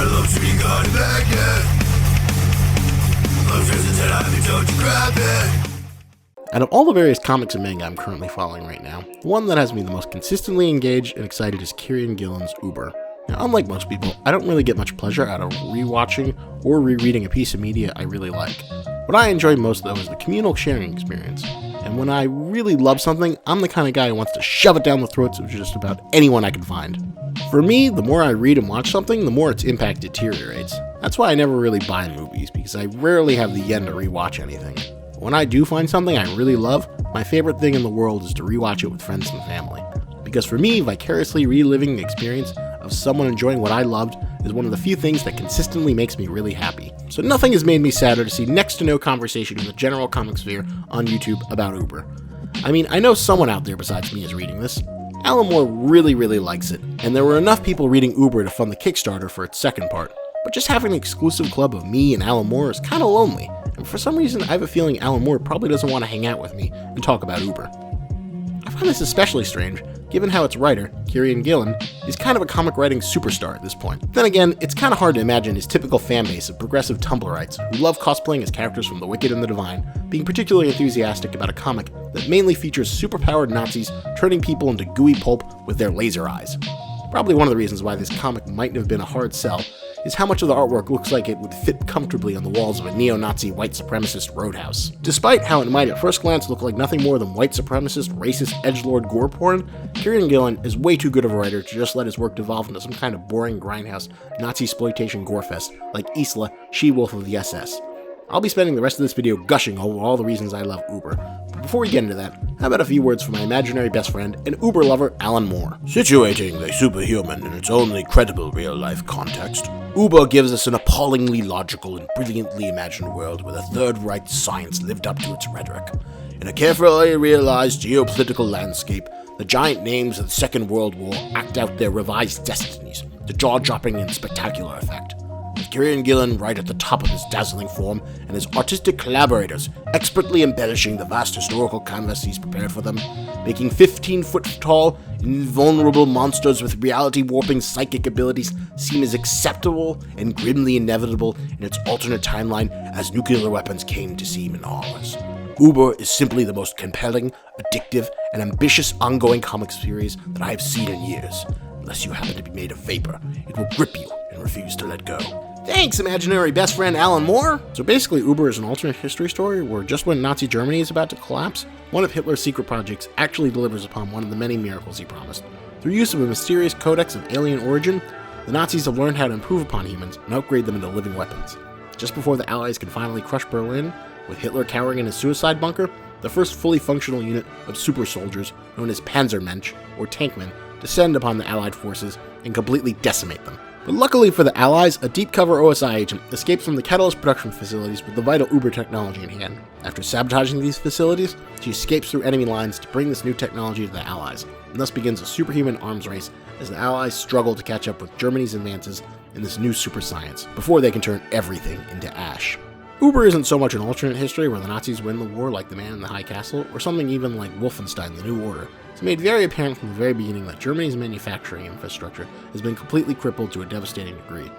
love to be God Magnet. Love to tell I don't you grab it. Out of all the various comics and manga I'm currently following right now, the one that has me the most consistently engaged and excited is Kieran Gillen's Uber. Now, unlike most people, I don't really get much pleasure out of rewatching or rereading a piece of media I really like. What I enjoy most, though, is the communal sharing experience. And when I really love something, I'm the kind of guy who wants to shove it down the throats of just about anyone I can find. For me, the more I read and watch something, the more its impact deteriorates. That's why I never really buy movies, because I rarely have the yen to rewatch anything. When I do find something I really love, my favorite thing in the world is to rewatch it with friends and family. Because for me, vicariously reliving the experience of someone enjoying what I loved is one of the few things that consistently makes me really happy. So nothing has made me sadder to see next to no conversation in the general comic sphere on YouTube about Uber. I mean, I know someone out there besides me is reading this. Alan Moore really likes it, and there were enough people reading Uber to fund the Kickstarter for its second part. But just having an exclusive club of me and Alan Moore is kinda lonely, and for some reason I have a feeling Alan Moore probably doesn't want to hang out with me and talk about Uber. I find this especially strange, given how its writer, Kieran Gillen, is kind of a comic writing superstar at this point. Then again, it's kind of hard to imagine his typical fanbase of progressive Tumblrites who love cosplaying as characters from The Wicked and the Divine being particularly enthusiastic about a comic that mainly features superpowered Nazis turning people into gooey pulp with their laser eyes. Probably one of the reasons why this comic mightn't have been a hard sell is how much of the artwork looks like it would fit comfortably on the walls of a neo-Nazi white supremacist roadhouse. Despite how it might at first glance look like nothing more than white supremacist, racist, edgelord gore porn, Kieran Gillen is way too good of a writer to just let his work devolve into some kind of boring grindhouse Nazi-sploitation gorefest like Isla, She-Wolf of the SS. I'll be spending the rest of this video gushing over all the reasons I love Uber. But before we get into that, how about a few words from my imaginary best friend and Uber lover, Alan Moore. Situating the superhuman in its only credible real-life context, Uber gives us an appallingly logical and brilliantly imagined world where the Third Reich science lived up to its rhetoric. In a carefully realized geopolitical landscape, the giant names of the Second World War act out their revised destinies to jaw-dropping and spectacular effect. With Kieran Gillen right at the top of his dazzling form, and his artistic collaborators expertly embellishing the vast historical canvas he's prepared for them, making 15-foot-tall, invulnerable monsters with reality-warping psychic abilities seem as acceptable and grimly inevitable in its alternate timeline as nuclear weapons came to seem in ours. Uber is simply the most compelling, addictive, and ambitious ongoing comic series that I have seen in years. Unless you happen to be made of vapor, it will grip you and refuse to let go. Thanks, imaginary best friend Alan Moore! So basically, Uber is an alternate history story where just when Nazi Germany is about to collapse, one of Hitler's secret projects actually delivers upon one of the many miracles he promised. Through use of a mysterious codex of alien origin, the Nazis have learned how to improve upon humans and upgrade them into living weapons. Just before the Allies can finally crush Berlin, with Hitler cowering in his suicide bunker, the first fully functional unit of super soldiers, known as Panzermensch, or tankmen, descend upon the Allied forces and completely decimate them. But luckily for the Allies, a deep cover OSI agent escapes from the Catalyst production facilities with the vital Uber technology in hand. After sabotaging these facilities, she escapes through enemy lines to bring this new technology to the Allies, and thus begins a superhuman arms race as the Allies struggle to catch up with Germany's advances in this new super science, before they can turn everything into ash. Uber isn't so much an alternate history where the Nazis win the war like the Man in the High Castle, or something even like Wolfenstein: The New Order. It's made very apparent from the very beginning that Germany's manufacturing infrastructure has been completely crippled to a devastating degree.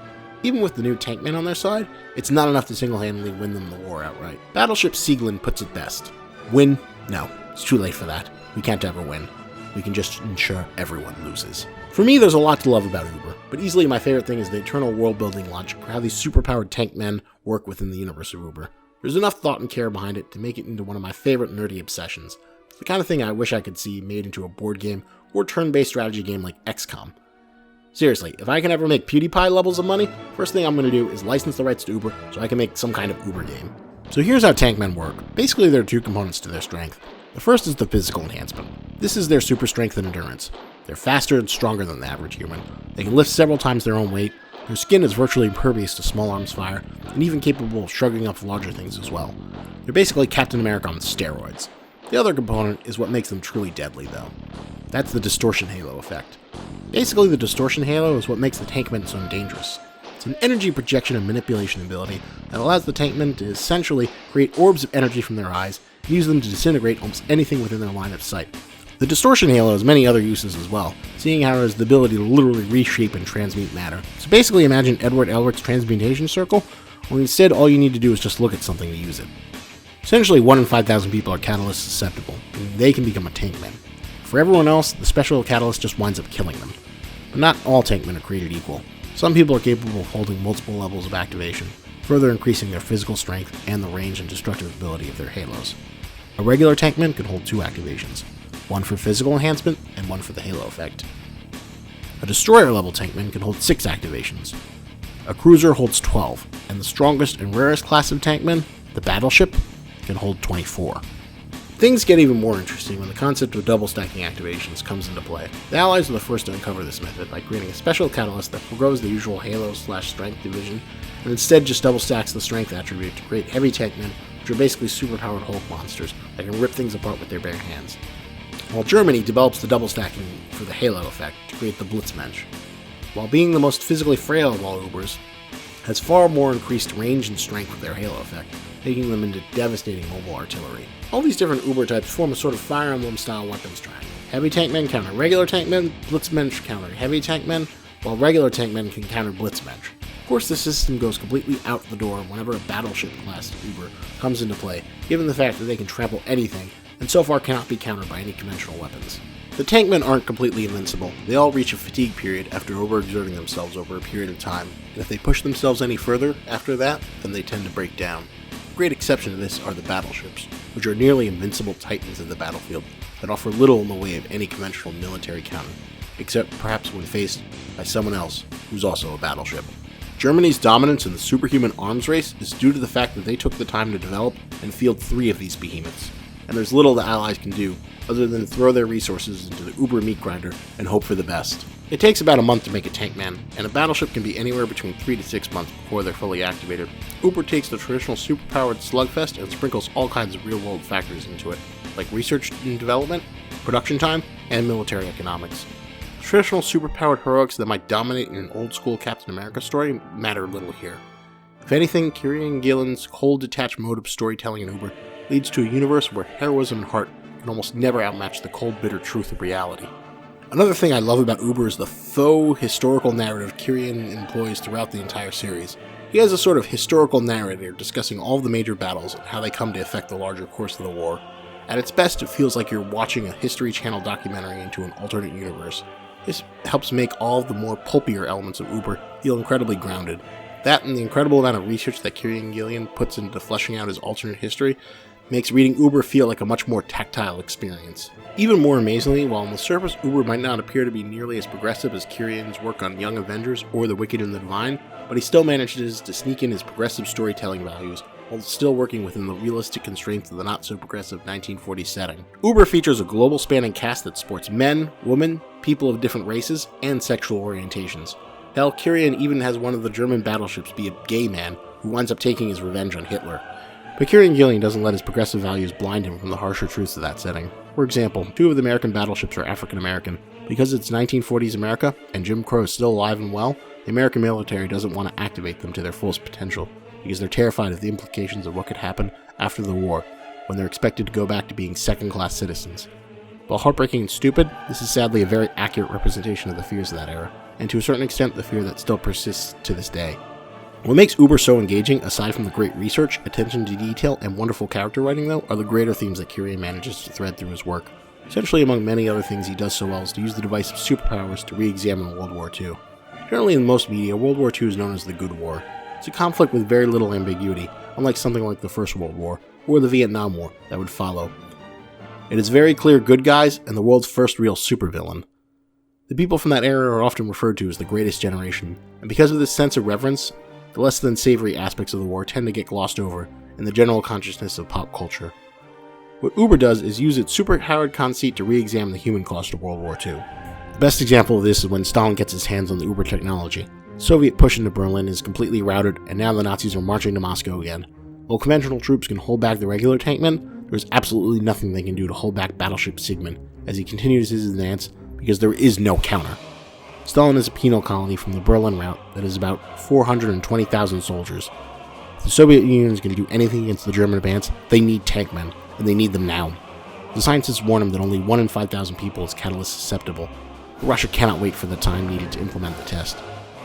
Even with the new tankmen on their side, it's not enough to single-handedly win them the war outright. Battleship Sieglin puts it best. Win? No, it's too late for that. We can't ever win. We can just ensure everyone loses. For me, there's a lot to love about Uber, but easily my favorite thing is the eternal world-building logic for how these superpowered tankmen work within the universe of Uber. There's enough thought and care behind it to make it into one of my favorite nerdy obsessions. It's the kind of thing I wish I could see made into a board game or turn-based strategy game like XCOM. Seriously, if I can ever make PewDiePie levels of money, first thing I'm going to do is license the rights to Uber so I can make some kind of Uber game. So here's how tankmen work. Basically, there are two components to their strength. The first is the physical enhancement. This is their super strength and endurance. They're faster and stronger than the average human. They can lift several times their own weight. Their skin is virtually impervious to small arms fire, and even capable of shrugging off larger things as well. They're basically Captain America on steroids. The other component is what makes them truly deadly, though. That's the distortion halo effect. Basically, the distortion halo is what makes the tankmen so dangerous. It's an energy projection and manipulation ability that allows the tankmen to essentially create orbs of energy from their eyes and use them to disintegrate almost anything within their line of sight. The distortion halo has many other uses as well, seeing how it has the ability to literally reshape and transmute matter. So basically imagine Edward Elric's transmutation circle, where instead all you need to do is just look at something to use it. Essentially 1 in 5,000 people are catalyst susceptible, and they can become a tankman. For everyone else, the special catalyst just winds up killing them. But not all tankmen are created equal. Some people are capable of holding multiple levels of activation, further increasing their physical strength and the range and destructive ability of their halos. A regular tankman can hold 2 activations, one for physical enhancement and one for the halo effect. A destroyer level tankman can hold 6 activations. A cruiser holds 12, and the strongest and rarest class of tankmen, the battleship, can hold 24. Things get even more interesting when the concept of double stacking activations comes into play. The Allies were the first to uncover this method by creating a special catalyst that forgoes the usual halo/strength division and instead just double stacks the strength attribute to create heavy tankmen, which are basically superpowered Hulk monsters that can rip things apart with their bare hands. While Germany develops the double stacking for the halo effect to create the Blitzmensch. While being the most physically frail of all Ubers, has far more increased range and strength with their halo effect, making them into devastating mobile artillery. All these different Uber types form a sort of Fire Emblem-style weapons triangle. Heavy tankmen counter regular tankmen, Blitzmensch counter heavy tankmen, while regular tankmen can counter Blitzmensch. Of course, this system goes completely out the door whenever a battleship-class Uber comes into play, given the fact that they can trample anything, and so far cannot be countered by any conventional weapons. The tankmen aren't completely invincible. They all reach a fatigue period after overexerting themselves over a period of time, and if they push themselves any further after that, then they tend to break down. A great exception to this are the battleships, which are nearly invincible titans of the battlefield that offer little in the way of any conventional military counter, except perhaps when faced by someone else who's also a battleship. Germany's dominance in the superhuman arms race is due to the fact that they took the time to develop and field 3 of these behemoths, and there's little the Allies can do other than throw their resources into the Uber meat grinder and hope for the best. It takes about a month to make a tankman, and a battleship can be anywhere between 3 to 6 months before they're fully activated. Uber takes the traditional superpowered slugfest and sprinkles all kinds of real-world factors into it, like research and development, production time, and military economics. Traditional superpowered heroics that might dominate in an old-school Captain America story matter little here. If anything, Kieran Gillen's cold, detached mode of storytelling in Uber leads to a universe where heroism and heart can almost never outmatch the cold, bitter truth of reality. Another thing I love about Uber is the faux historical narrative Kieran employs throughout the entire series. He has a sort of historical narrator discussing all of the major battles and how they come to affect the larger course of the war. At its best, it feels like you're watching a History Channel documentary into an alternate universe. This helps make all of the more pulpier elements of Uber feel incredibly grounded. That and the incredible amount of research that Kieran Gillen puts into fleshing out his alternate history makes reading Uber feel like a much more tactile experience. Even more amazingly, while on the surface Uber might not appear to be nearly as progressive as Kieran's work on Young Avengers or The Wicked and the Divine, but he still manages to sneak in his progressive storytelling values while still working within the realistic constraints of the not-so-progressive 1940s setting. Uber features a global spanning cast that sports men, women, people of different races, and sexual orientations. Hell, Kieran even has one of the German battleships be a gay man who winds up taking his revenge on Hitler. But Kieran Gillen doesn't let his progressive values blind him from the harsher truths of that setting. For example, 2 of the American battleships are African American. Because it's 1940s America, and Jim Crow is still alive and well, the American military doesn't want to activate them to their fullest potential, because they're terrified of the implications of what could happen after the war, when they're expected to go back to being second-class citizens. While heartbreaking and stupid, this is sadly a very accurate representation of the fears of that era, and to a certain extent the fear that still persists to this day. What makes Uber so engaging, aside from the great research, attention to detail, and wonderful character writing though, are the greater themes that Kieran manages to thread through his work. Essentially, among many other things he does so well is to use the device of superpowers to re-examine World War II. Generally in most media, World War II is known as the Good War. It's a conflict with very little ambiguity, unlike something like the First World War, or the Vietnam War that would follow. It is very clear good guys and the world's first real supervillain. The people from that era are often referred to as the greatest generation, and because of this sense of reverence, the less than savory aspects of the war tend to get glossed over in the general consciousness of pop culture. What Uber does is use its superpowered conceit to re-examine the human cost of World War II. The best example of this is when Stalin gets his hands on the Uber technology. Soviet push into Berlin is completely routed, and now the Nazis are marching to Moscow again. While conventional troops can hold back the regular tankmen, there's absolutely nothing they can do to hold back Battleship Sigmund as he continues his advance because there is no counter. Stalin is a penal colony from the Berlin route that is about 420,000 soldiers. If the Soviet Union is going to do anything against the German advance, they need tankmen, and they need them now. The scientists warn him that only 1 in 5,000 people is catalyst susceptible, but Russia cannot wait for the time needed to implement the test.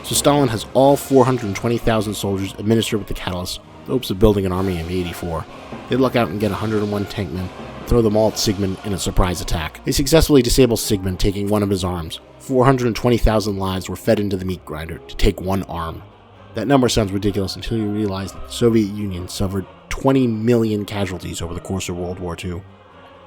So Stalin has all 420,000 soldiers administered with the catalyst, with hopes of building an army in 84. They luck out and get 101 tankmen, throw them all at Sigmund in a surprise attack. They successfully disable Sigmund, taking one of his arms. 420,000 lives were fed into the meat grinder to take one arm. That number sounds ridiculous until you realize that the Soviet Union suffered 20 million casualties over the course of World War II,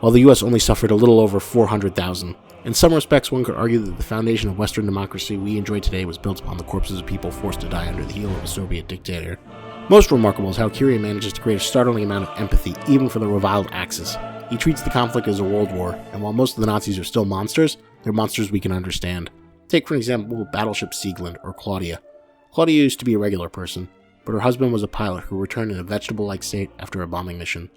while the US only suffered a little over 400,000. In some respects, one could argue that the foundation of Western democracy we enjoy today was built upon the corpses of people forced to die under the heel of a Soviet dictator. Most remarkable is how Kiria manages to create a startling amount of empathy, even for the reviled Axis. He treats the conflict as a world war, and while most of the Nazis are still monsters, they're monsters we can understand. Take, for example, Battleship Sieglinde, or Claudia. Claudia used to be a regular person, but her husband was a pilot who returned in a vegetable-like state after a bombing mission.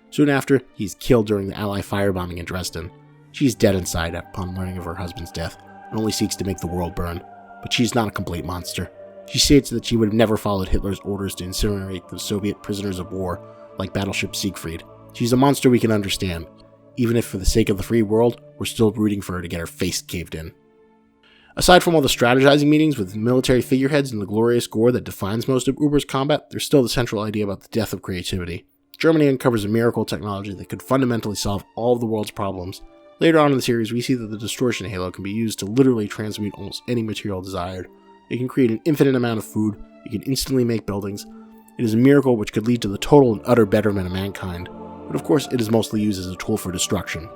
Soon after, he's killed during the Allied firebombing in Dresden. She's dead inside upon learning of her husband's death, and only seeks to make the world burn. But she's not a complete monster. She states that she would have never followed Hitler's orders to incinerate the Soviet prisoners of war, like Battleship Siegfried. She's a monster we can understand, even if for the sake of the free world, we're still rooting for her to get her face caved in. Aside from all the strategizing meetings with military figureheads and the glorious gore that defines most of Uber's combat, there's still the central idea about the death of creativity. Germany uncovers a miracle technology that could fundamentally solve all of the world's problems. Later on in the series, we see that the distortion halo can be used to literally transmute almost any material desired. It can create an infinite amount of food, it can instantly make buildings. It is a miracle which could lead to the total and utter betterment of mankind, but of course it is mostly used as a tool for destruction.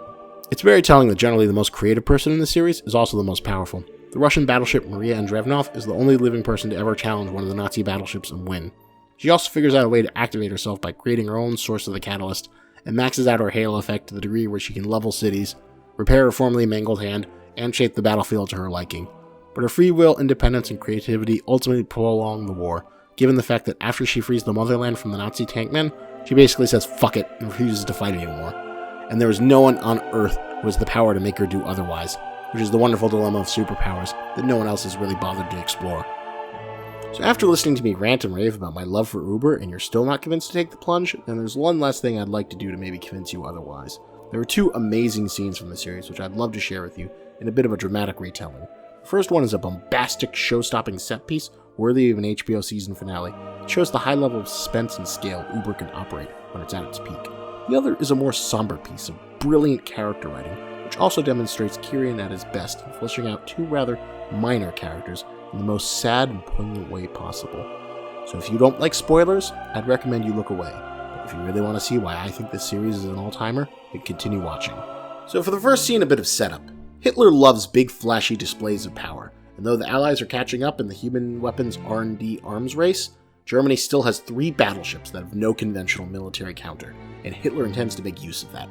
It's very telling that generally the most creative person in the series is also the most powerful. The Russian battleship Maria Andreevna is the only living person to ever challenge one of the Nazi battleships and win. She also figures out a way to activate herself by creating her own source of the catalyst, and maxes out her halo effect to the degree where she can level cities, repair her formerly mangled hand, and shape the battlefield to her liking. But her free will, independence, and creativity ultimately prolong the war, given the fact that after she frees the motherland from the Nazi tankmen, she basically says fuck it and refuses to fight anymore. And there is no one on Earth who has the power to make her do otherwise, which is the wonderful dilemma of superpowers that no one else has really bothered to explore. So after listening to me rant and rave about my love for Uber and you're still not convinced to take the plunge, then there's one last thing I'd like to do to maybe convince you otherwise. There are two amazing scenes from the series which I'd love to share with you in a bit of a dramatic retelling. The first one is a bombastic, show-stopping set piece worthy of an HBO season finale. It shows the high level of suspense and scale Uber can operate when it's at its peak. The other is a more somber piece of brilliant character writing, which also demonstrates Kirian at his best in fleshing out two rather minor characters in the most sad and poignant way possible. So if you don't like spoilers, I'd recommend you look away. But if you really want to see why I think this series is an all-timer, then continue watching. So for the first scene, a bit of setup. Hitler loves big flashy displays of power, and though the Allies are catching up in the human weapons R&D arms race, Germany still has 3 battleships that have no conventional military counter, and Hitler intends to make use of that.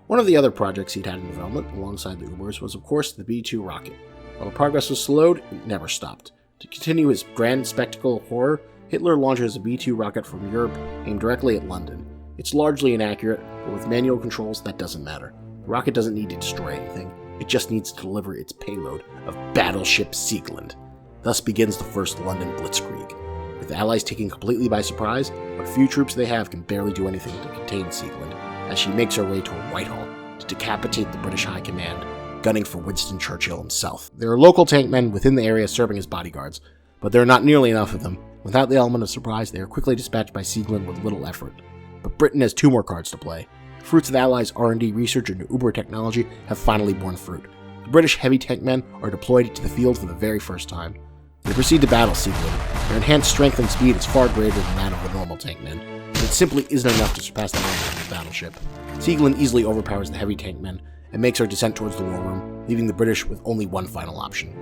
One of the other projects he'd had in development, alongside the Ubers, was of course the B-2 rocket. While the progress was slowed, it never stopped. To continue his grand spectacle of horror, Hitler launches a B-2 rocket from Europe aimed directly at London. It's largely inaccurate, but with manual controls that doesn't matter. The rocket doesn't need to destroy anything, it just needs to deliver its payload of Battleship Sieglinde. Thus begins the first London Blitzkrieg. With the Allies taken completely by surprise, what few troops they have can barely do anything to contain Sieglinde, as she makes her way toward Whitehall to decapitate the British High Command, gunning for Winston Churchill himself. There are local tankmen within the area serving as bodyguards, but there are not nearly enough of them. Without the element of surprise, they are quickly dispatched by Sieglinde with little effort. But Britain has 2 more cards to play. The fruits of the Allies' R&D research into Uber technology have finally borne fruit. The British heavy tankmen are deployed to the field for the very first time. They proceed to battle Sieglinde. Their enhanced strength and speed is far greater than that of the normal tankmen, but it simply isn't enough to surpass the range of the battleship. Sieglinde easily overpowers the heavy tankmen and makes her descent towards the war room, leaving the British with only one final option.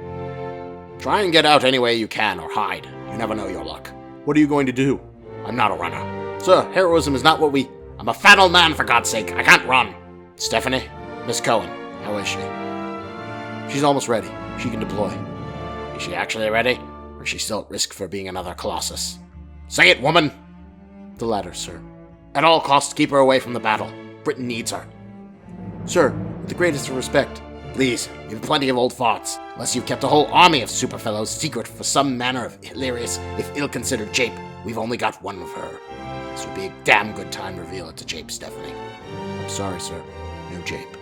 Try and get out any way you can, or hide. You never know your luck. What are you going to do? I'm not a runner. Sir, heroism is not what we... I'm a fat old man, for God's sake. I can't run. Stephanie? Miss Cohen, how is she? She's almost ready. She can deploy. Is she actually ready? Or is she still at risk for being another Colossus? Say it, woman! The latter, sir. At all costs, keep her away from the battle. Britain needs her. Sir, with the greatest of respect. Please, you've plenty of old farts, unless you've kept a whole army of superfellows secret for some manner of hilarious, if ill-considered jape. We've only got one of her. This would be a damn good time to reveal it to Jape, Stephanie. I'm sorry, sir. No jape.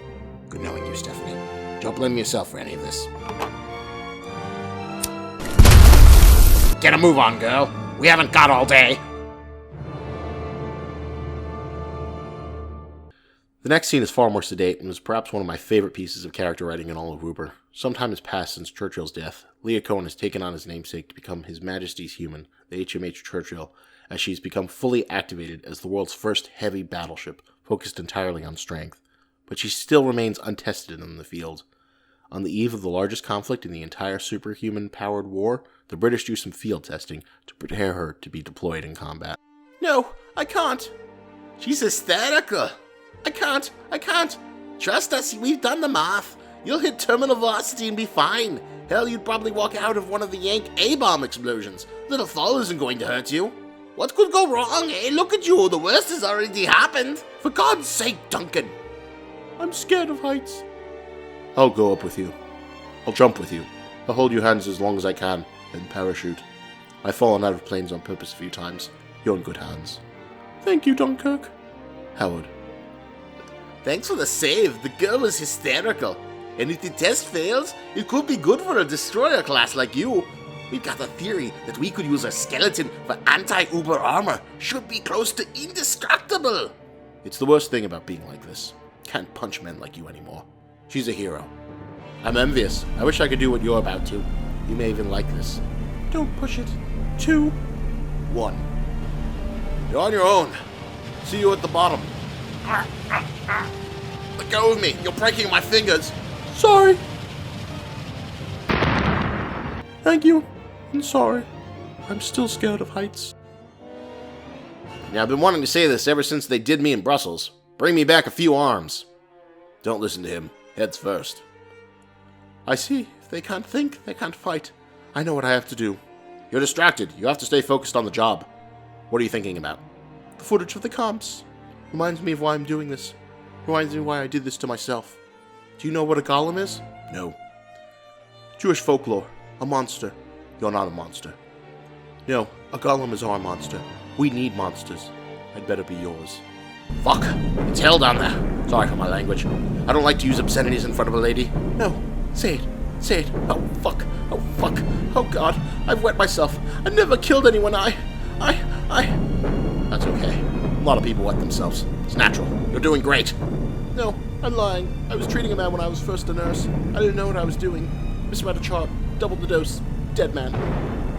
Good knowing you, Stephanie. Don't blame yourself for any of this. Get a move on, girl. We haven't got all day. The next scene is far more sedate and was perhaps one of my favorite pieces of character writing in all of Uber. Some time has passed since Churchill's death. Leah Cohen has taken on his namesake to become His Majesty's Human, the HMH Churchill, as she's become fully activated as the world's first heavy battleship, focused entirely on strength. But she still remains untested in the field. On the eve of the largest conflict in the entire superhuman-powered war, the British do some field testing to prepare her to be deployed in combat. No, I can't. She's hysterical. I can't. Trust us, we've done the math. You'll hit terminal velocity and be fine. Hell, you'd probably walk out of one of the Yank A-bomb explosions. Little fall isn't going to hurt you. What could go wrong, eh? Look at you, the worst has already happened. For God's sake, Duncan. I'm scared of heights. I'll go up with you. I'll jump with you. I'll hold your hands as long as I can, then parachute. I've fallen out of planes on purpose a few times. You're in good hands. Thank you, Dunkirk. Howard. Thanks for the save. The girl was hysterical. And if the test fails, it could be good for a destroyer class like you. We've got a theory that we could use our skeleton for anti-Uber armor. Should be close to indestructible. It's the worst thing about being like this. Can't punch men like you anymore. She's a hero. I'm envious. I wish I could do what you're about to. You may even like this. Don't push it. 2, 1. You're on your own. See you at the bottom. Let go of me. You're breaking my fingers. Sorry. Thank you. I'm sorry. I'm still scared of heights. Now, I've been wanting to say this ever since they did me in Brussels. Bring me back a few arms. Don't listen to him. Heads first. I see. If they can't think, they can't fight. I know what I have to do. You're distracted. You have to stay focused on the job. What are you thinking about? The footage of the comps. Reminds me of why I'm doing this. Reminds me why I did this to myself. Do you know what a golem is? No. Jewish folklore. A monster. You're not a monster. No, a golem is our monster. We need monsters. I'd better be yours. Fuck. It's hell down there. Sorry for my language. I don't like to use obscenities in front of a lady. No. Say it. Say it. Oh, fuck. Oh, fuck. Oh, God. I've wet myself. I never killed anyone. That's okay. A lot of people wet themselves. It's natural. You're doing great. No, I'm lying. I was treating a man when I was first a nurse. I didn't know what I was doing. Misread a chart. Doubled the dose. Dead man.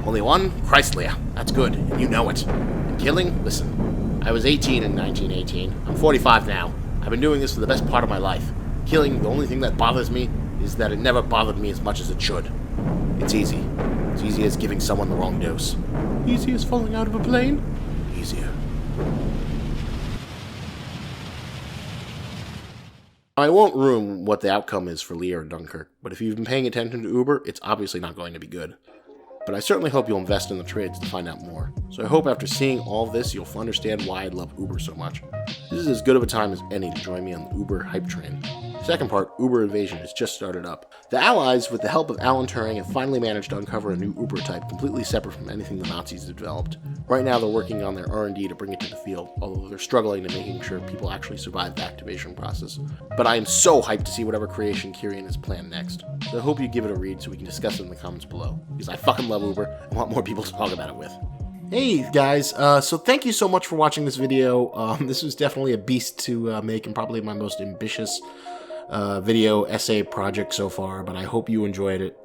Only one? Christ, Leah. That's good. And you know it. And killing? Listen. I was 18 in 1918. I'm 45 now. I've been doing this for the best part of my life. Killing, the only thing that bothers me is that it never bothered me as much as it should. It's easy. It's easy as giving someone the wrong dose. Easy as falling out of a plane? Easier. I won't ruin what the outcome is for Leah or Dunkirk, but if you've been paying attention to Uber, it's obviously not going to be good. But I certainly hope you'll invest in the trades to find out more. So I hope after seeing all this, you'll understand why I love Uber so much. This is as good of a time as any to join me on the Uber hype train. Second part, Uber Invasion, has just started up. The Allies, with the help of Alan Turing, have finally managed to uncover a new Uber type completely separate from anything the Nazis had developed. Right now they're working on their R&D to bring it to the field, although they're struggling to making sure people actually survive the activation process. But I am so hyped to see whatever creation Kirian has planned next. So I hope you give it a read so we can discuss it in the comments below, because I fucking love Uber and want more people to talk about it with. Hey guys, so thank you so much for watching this video. This was definitely a beast to make and probably my most ambitious video essay project so far, but I hope you enjoyed it.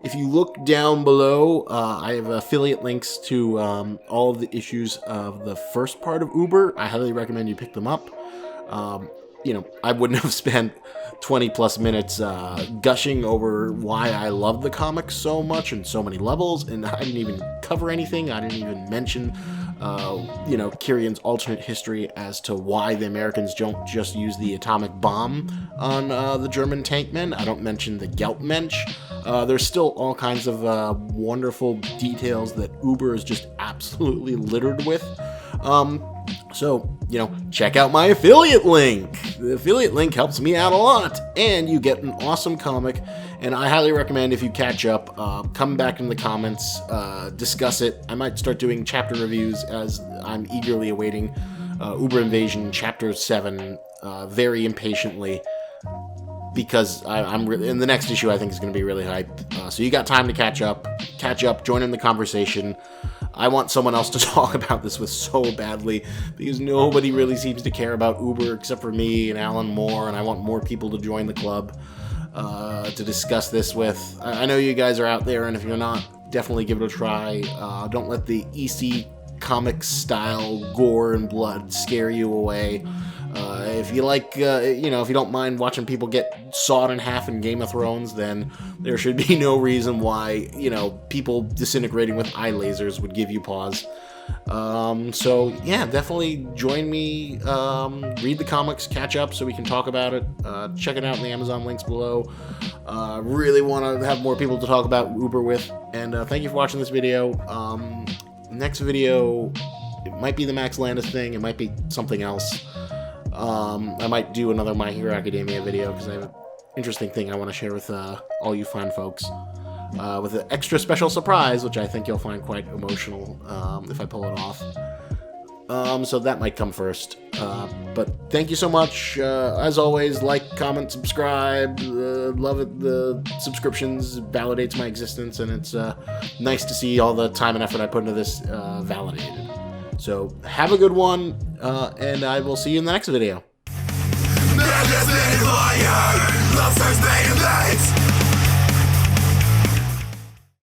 If you look down below, I have affiliate links to all of the issues of the first part of Uber. I highly recommend you pick them up. You know, I wouldn't have spent 20 plus minutes gushing over why I love the comics so much and so many levels, and I didn't even cover anything. I didn't even mention you know, Kirian's alternate history as to why the Americans don't just use the atomic bomb on the German tankmen. I don't mention the Geltmensch. There's still all kinds of wonderful details that Uber is just absolutely littered with. So, you know, check out my affiliate link. The affiliate link helps me out a lot, and you get an awesome comic, and I highly recommend if you catch up, come back in the comments, discuss it. I might start doing chapter reviews as I'm eagerly awaiting Uber Invasion Chapter 7 very impatiently, because I'm really, in the next issue I think is going to be really hyped. So you got time to catch up, join in the conversation. I want someone else to talk about this with so badly, because nobody really seems to care about Uber except for me and Alan Moore, and I want more people to join the club to discuss this with. I know you guys are out there, and if you're not, definitely give it a try. Don't let the EC comic style gore and blood scare you away. If you like, if you don't mind watching people get sawed in half in Game of Thrones, then there should be no reason why, people disintegrating with eye lasers would give you pause. So yeah, definitely join me, read the comics, catch up so we can talk about it, check it out in the Amazon links below. Really want to have more people to talk about Uber with, and thank you for watching this video. Next video, it might be the Max Landis thing, it might be something else. I might do another My Hero Academia video, because I have an interesting thing I want to share with all you fine folks, with an extra special surprise, which I think you'll find quite emotional if I pull it off. So that might come first. But thank you so much. As always, like, comment, subscribe. Love it. The subscriptions validates my existence, and it's nice to see all the time and effort I put into this validated. So have a good one, and I will see you in the next video.